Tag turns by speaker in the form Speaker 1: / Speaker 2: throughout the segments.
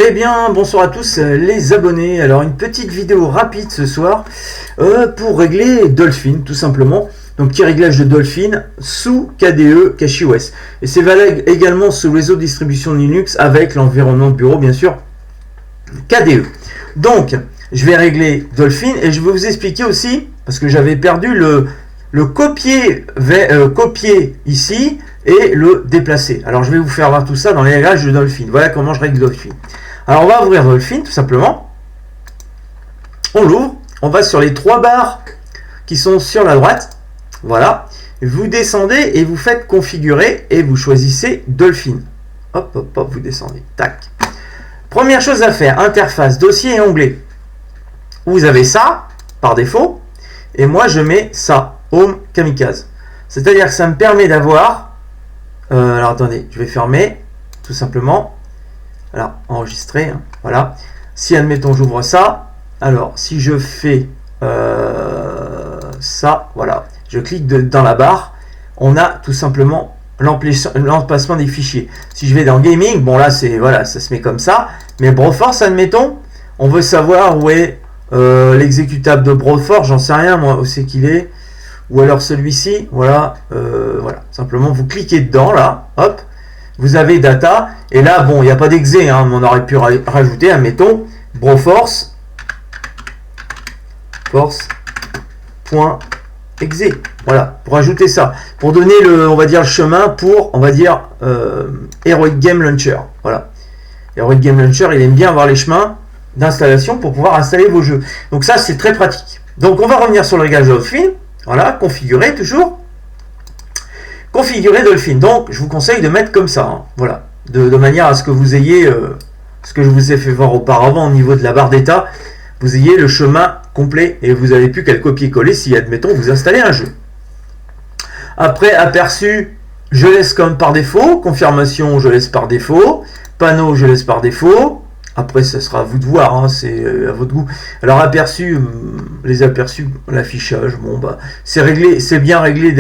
Speaker 1: Eh bien, bonsoir à tous les abonnés. Alors, une petite vidéo rapide ce soir pour régler Dolphin, tout simplement. Donc, petit réglage de Dolphin sous KDE CachyOS. Et c'est valable également sous le réseau de distribution Linux avec l'environnement de bureau, bien sûr, KDE. Donc, je vais régler Dolphin et je vais vous expliquer aussi, parce que j'avais perdu le copier ici et le déplacer. Alors, je vais vous faire voir tout ça dans les réglages de Dolphin. Voilà comment je règle Dolphin. Alors on va ouvrir Dolphin tout simplement, on l'ouvre, on va sur les trois barres qui sont sur la droite, voilà, vous descendez et vous faites configurer et vous choisissez Dolphin, hop hop hop, vous descendez, tac. Première chose à faire, interface, dossier et onglet, vous avez ça par défaut et moi je mets ça, Home Kamikaze, c'est à dire que ça me permet d'avoir, alors attendez, je vais fermer tout simplement. Alors, enregistrer, hein, voilà. Si, admettons, j'ouvre ça, alors, si je fais ça, voilà, je clique dans la barre, on a tout simplement l'emplacement des fichiers. Si je vais dans Gaming, bon là, c'est, voilà, ça se met comme ça, mais Broforce, admettons, on veut savoir où est l'exécutable de Broforce, j'en sais rien, moi, où c'est qu'il est, ou alors celui-ci, voilà, voilà, simplement, vous cliquez dedans, là, hop, vous avez data, et là, bon, il n'y a pas d'exe, hein, mais on aurait pu rajouter, admettons, Broforce, force.exe, voilà, pour ajouter ça, pour donner on va dire, le chemin pour, on va dire, Heroic Game Launcher, voilà. Heroic Game Launcher, il aime bien avoir les chemins d'installation pour pouvoir installer vos jeux. Donc ça, c'est très pratique. Donc on va revenir sur le réglage de Dolphin, voilà, configurer toujours. Configurer Dolphin, donc je vous conseille de mettre comme ça, hein, voilà, de manière à ce que vous ayez, ce que je vous ai fait voir auparavant au niveau de la barre d'état, vous ayez le chemin complet et vous n'avez plus qu'à le copier-coller si, admettons, vous installez un jeu. Après, aperçu, je laisse comme par défaut, confirmation, je laisse par défaut, panneau, je laisse par défaut. Après, ce sera à vous de voir, hein, c'est à votre goût. Alors, aperçu, les aperçus, l'affichage, bon, bah, c'est réglé, c'est bien réglé,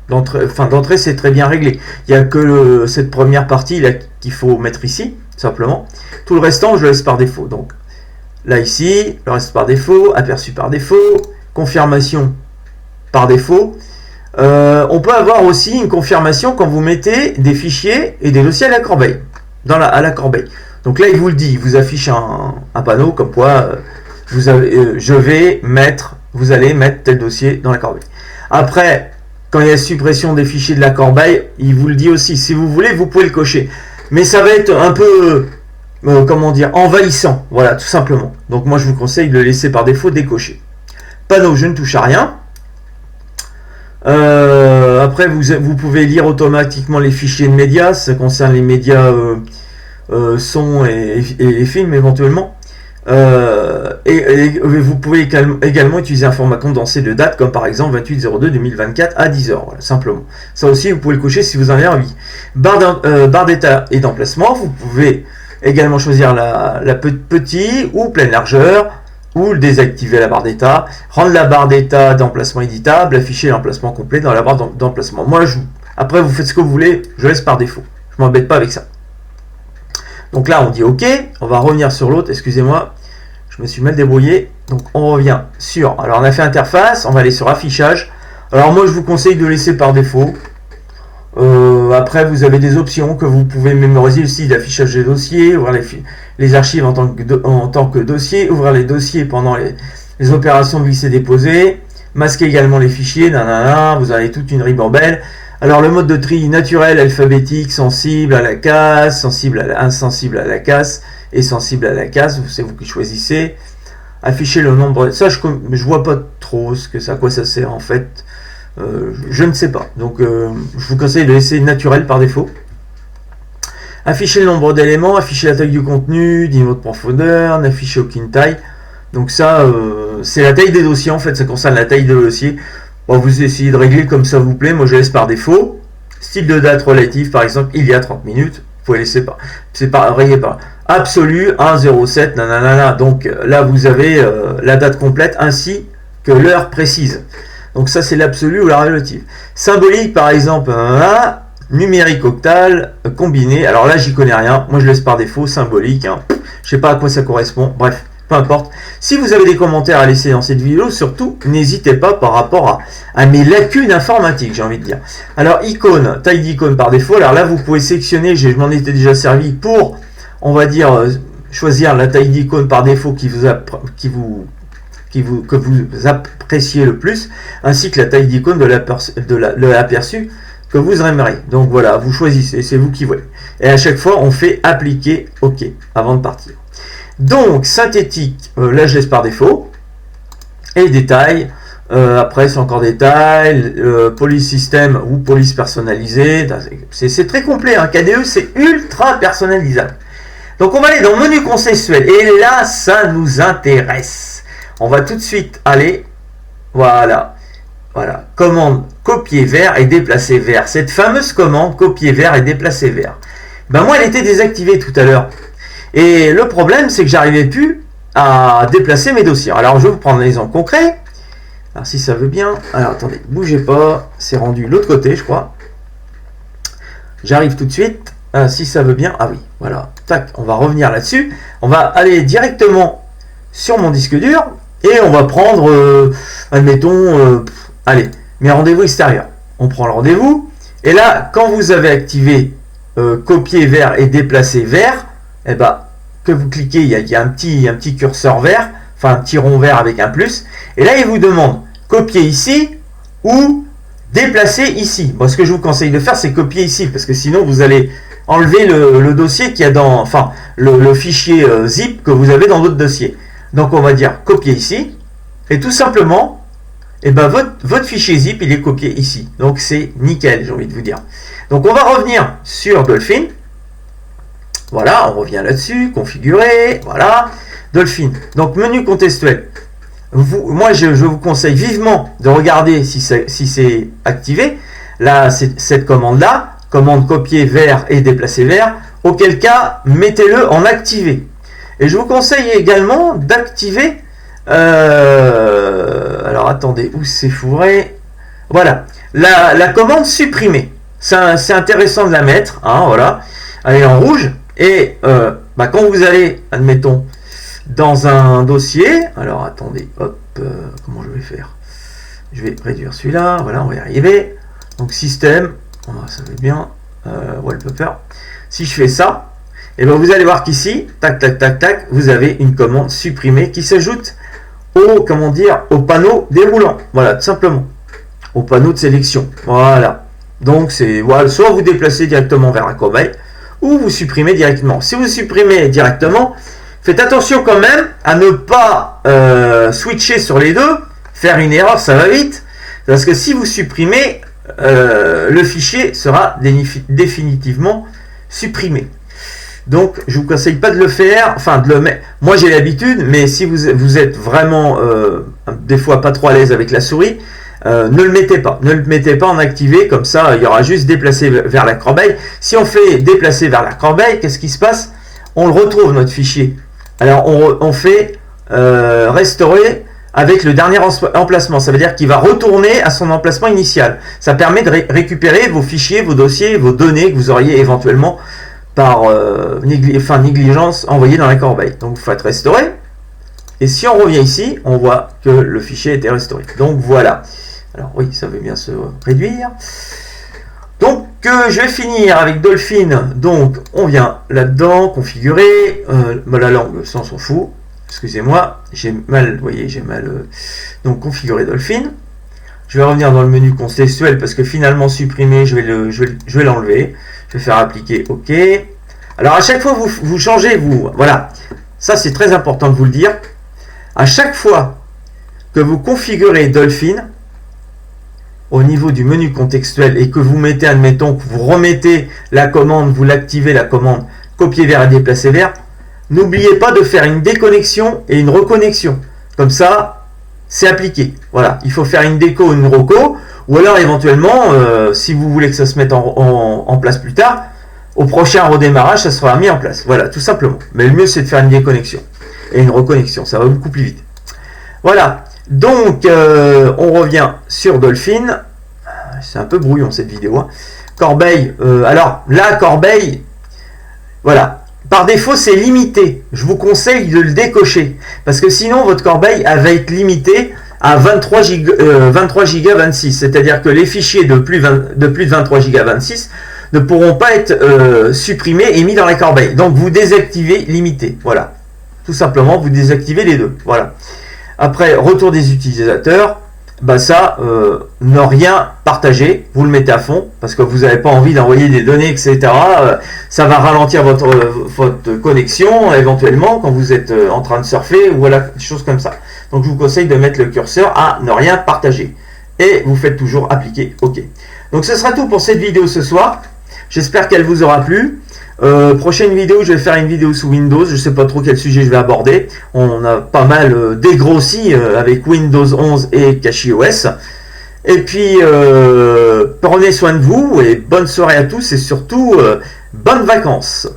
Speaker 1: d'entrée, c'est très bien réglé. Il n'y a que cette première partie là qu'il faut mettre ici, simplement. Tout le restant, je le laisse par défaut. Donc, là, ici, le reste par défaut, aperçu par défaut, confirmation par défaut. On peut avoir aussi une confirmation quand vous mettez des fichiers et des dossiers à la corbeille, à la corbeille. Donc là, il vous le dit, il vous affiche un panneau comme quoi vous allez mettre tel dossier dans la corbeille. Après, quand il y a suppression des fichiers de la corbeille, il vous le dit aussi. Si vous voulez, vous pouvez le cocher. Mais ça va être un peu, comment dire, envahissant. Voilà, tout simplement. Donc moi, je vous conseille de le laisser par défaut décoché. Panneau, je ne touche à rien. Après, vous pouvez lire automatiquement les fichiers de médias. Ça concerne les médias... son et films éventuellement, et vous pouvez également utiliser un format condensé de date comme par exemple 28/02/2024 à 10h, voilà, simplement. Ça aussi vous pouvez le cocher si vous en avez envie. Barre d'état et d'emplacement, vous pouvez également choisir la petite ou pleine largeur, ou désactiver la barre d'état, rendre la barre d'état d'emplacement éditable, afficher l'emplacement complet dans la barre d'emplacement. Moi, après vous faites ce que vous voulez, je laisse par défaut, je m'embête pas avec ça. Donc là, on dit OK, on va revenir sur l'autre, excusez-moi, je me suis mal débrouillé. Donc on revient sur, alors on a fait interface, on va aller sur affichage. Alors moi, je vous conseille de laisser par défaut. Après, vous avez des options que vous pouvez mémoriser aussi, d'affichage des dossiers, ouvrir les archives en tant que dossier, ouvrir les dossiers pendant les opérations de glisser-déposer, masquer également les fichiers, nanana, vous avez toute une ribambelle. Alors le mode de tri naturel, alphabétique, sensible à la casse, insensible à la casse et sensible à la casse, c'est vous qui choisissez. Afficher le nombre, ça je vois pas trop à quoi ça sert en fait, je ne sais pas. Donc je vous conseille de laisser naturel par défaut. Afficher le nombre d'éléments, afficher la taille du contenu, niveau de profondeur, n'afficher aucune taille. Donc ça c'est la taille des dossiers en fait, ça concerne la taille des dossiers. Bon, vous essayez de régler comme ça vous plaît, moi je laisse par défaut. Style de date relative, par exemple, il y a 30 minutes, vous pouvez laisser pas. C'est pas rayé par absolu 1,07, nanana. Donc là vous avez la date complète ainsi que l'heure précise. Donc ça c'est l'absolu ou la relative. Symbolique par exemple, numérique octal combiné. Alors là, j'y connais rien. Moi, je laisse par défaut symbolique. Hein. Je sais pas à quoi ça correspond. Bref, peu importe. Si vous avez des commentaires à laisser dans cette vidéo, surtout, n'hésitez pas par rapport à mes lacunes informatiques, j'ai envie de dire. Alors, icône, taille d'icône par défaut. Alors là, vous pouvez sélectionner, je m'en étais déjà servi pour, on va dire, choisir la taille d'icône par défaut que vous appréciez le plus, ainsi que la taille d'icône de l'aperçu que vous aimeriez. Donc voilà, vous choisissez, c'est vous qui voyez. Et à chaque fois, on fait appliquer OK avant de partir. Donc, synthétique, là je laisse par défaut. Et détail, après c'est encore détail, police système ou police personnalisée. C'est très complet, hein. KDE c'est ultra personnalisable. Donc on va aller dans le menu contextuel. Et là, ça nous intéresse. On va tout de suite aller, voilà, commande copier vers et déplacer vers. Cette fameuse commande copier vers et déplacer vers. Ben moi, elle était désactivée tout à l'heure. Et le problème, c'est que j'arrivais plus à déplacer mes dossiers. Alors, je vais vous prendre un exemple concret. Alors, si ça veut bien. Alors, attendez, bougez pas. C'est rendu l'autre côté, je crois. J'arrive tout de suite. Si ça veut bien. Ah oui, voilà. Tac, on va revenir là-dessus. On va aller directement sur mon disque dur. Et on va prendre, admettons, allez, mes rendez-vous extérieurs. On prend le rendez-vous. Et là, quand vous avez activé copier vers et déplacer vers, eh ben, que vous cliquez, il y a un petit curseur vert, enfin un petit rond vert avec un plus, et là il vous demande copier ici ou déplacer ici. Bon, ce que je vous conseille de faire, c'est copier ici, parce que sinon vous allez enlever le dossier qu'il y a dans, enfin le fichier zip que vous avez dans votre dossier. Donc on va dire copier ici, et tout simplement, eh ben, votre fichier zip il est copié ici. Donc c'est nickel, j'ai envie de vous dire. Donc on va revenir sur Dolphin. Voilà, on revient là-dessus, configurer, voilà, Dolphin. Donc, menu contextuel. Moi, je vous conseille vivement de regarder si c'est activé. Là, cette commande-là, commande copier vers et déplacer vers, auquel cas, mettez-le en activé. Et je vous conseille également d'activer, alors attendez, où c'est fourré? Voilà, la commande supprimer. C'est intéressant de la mettre, hein, voilà. Elle est en rouge. Et quand vous allez, admettons, dans un dossier, alors attendez, hop, comment je vais faire? Je vais réduire celui-là, voilà, on va y arriver. Donc système, ça va bien, wallpaper. Si je fais ça, et ben vous allez voir qu'ici, tac, tac, tac, tac, vous avez une commande supprimée qui s'ajoute au, comment dire, au panneau déroulant. Voilà, tout simplement, au panneau de sélection. Voilà. Donc c'est, voilà, soit vous déplacez directement vers la corbeille, ou vous supprimez directement. Si vous supprimez directement, faites attention quand même à ne pas switcher sur les deux, faire une erreur, ça va vite, parce que si vous supprimez, le fichier sera définitivement supprimé. Donc, je vous conseille pas de le faire, enfin de le mettre. Moi, j'ai l'habitude, mais si vous êtes vraiment des fois pas trop à l'aise avec la souris, ne le mettez pas. Ne le mettez pas en activé, comme ça, il y aura juste déplacer vers la corbeille. Si on fait déplacer vers la corbeille, qu'est-ce qui se passe? On le retrouve, notre fichier. Alors, on fait restaurer avec le dernier emplacement. Ça veut dire qu'il va retourner à son emplacement initial. Ça permet de récupérer vos fichiers, vos dossiers, vos données que vous auriez éventuellement par négligence envoyées dans la corbeille. Donc, vous faites restaurer. Et si on revient ici, on voit que le fichier a été restauré. Donc, voilà. Alors oui, ça veut bien se réduire. Donc je vais finir avec Dolphin. Donc on vient là-dedans, configurer. La langue, ça on s'en fout. Excusez-moi, j'ai mal, vous voyez, j'ai mal. Donc configurer Dolphin. Je vais revenir dans le menu contextuel parce que finalement supprimer, je vais l'enlever. Je vais faire appliquer OK. Alors à chaque fois vous changez, voilà. Ça c'est très important de vous le dire. À chaque fois que vous configurez Dolphin, au niveau du menu contextuel et que vous mettez, admettons, que vous remettez la commande, vous l'activez la commande copier vers et déplacer vers, n'oubliez pas de faire une déconnexion et une reconnexion. Comme ça, c'est appliqué. Voilà, il faut faire une déco, une reco, ou alors éventuellement, si vous voulez que ça se mette en place plus tard, au prochain redémarrage, ça sera mis en place. Voilà, tout simplement. Mais le mieux, c'est de faire une déconnexion et une reconnexion. Ça va beaucoup plus vite. Voilà. Donc, on revient sur Dolphin. C'est un peu brouillon cette vidéo. Hein. Corbeil, alors là, Corbeil, voilà. Par défaut, c'est limité. Je vous conseille de le décocher. Parce que sinon, votre corbeille va être limitée à 23 Go 26. C'est-à-dire que les fichiers de plus de 23 Go 26 ne pourront pas être supprimés et mis dans la corbeille. Donc, vous désactivez limité. Voilà. Tout simplement, vous désactivez les deux. Voilà. Après, retour des utilisateurs. Bah ça, ne rien partager, vous le mettez à fond, parce que vous n'avez pas envie d'envoyer des données, etc. Ça va ralentir votre connexion, éventuellement, quand vous êtes en train de surfer, ou voilà, des choses comme ça. Donc je vous conseille de mettre le curseur à ne rien partager. Et vous faites toujours appliquer OK. Donc ce sera tout pour cette vidéo ce soir. J'espère qu'elle vous aura plu. Prochaine vidéo, je vais faire une vidéo sous Windows. Je ne sais pas trop quel sujet je vais aborder. On a pas mal dégrossi avec Windows 11 et CachyOS. Et puis, prenez soin de vous et bonne soirée à tous et surtout, bonnes vacances.